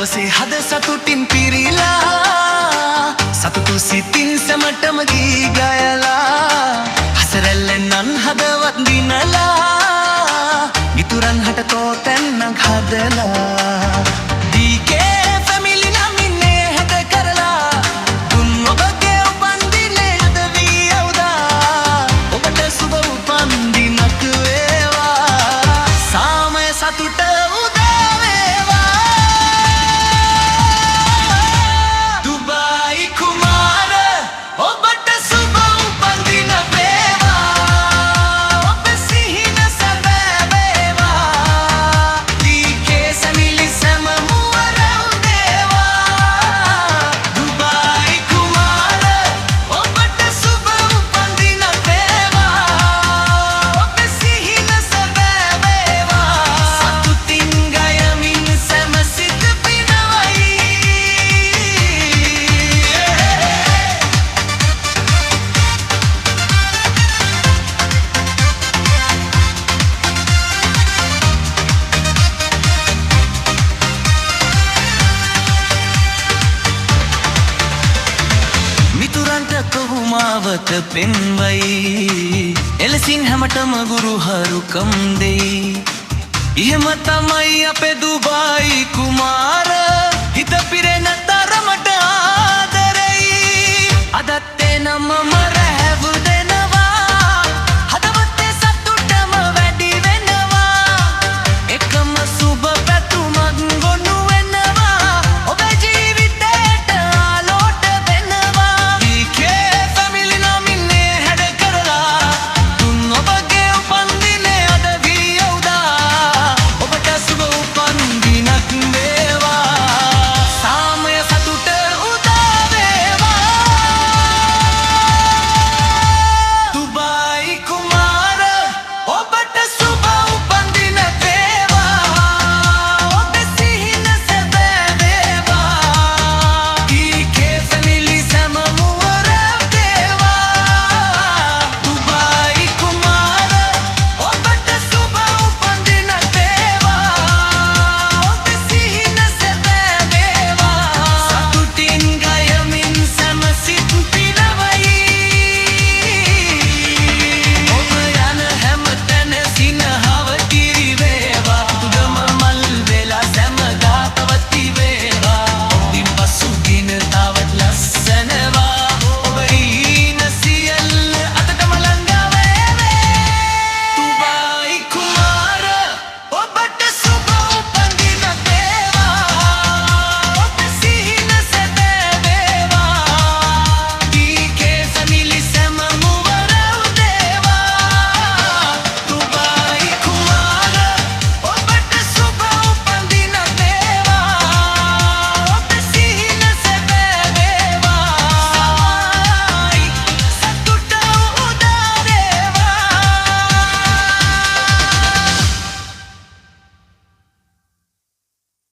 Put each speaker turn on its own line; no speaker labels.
දවසේ හද සතුටින් පිරීලා සතුටු සිතින් සමටම ගී ගයලා හසරැල්ලෙන් නන් හදවත් දිනලා මිතුරන් හට තෝතැන්නක් හදලා දීකේ ෆැමිලි නම් ඉන්නේ හැද කරලා දුන් ඔබගේ උපන්දිනේ අද වී අවුදා ඔබට සුබ උපන්දිනක් වේවා සාමය සතුට මාවත පෙන්වයි එලෙසින් හැමටම ගුරු හරුකම් දෙයි එහෙම තමයි අපේ දුබ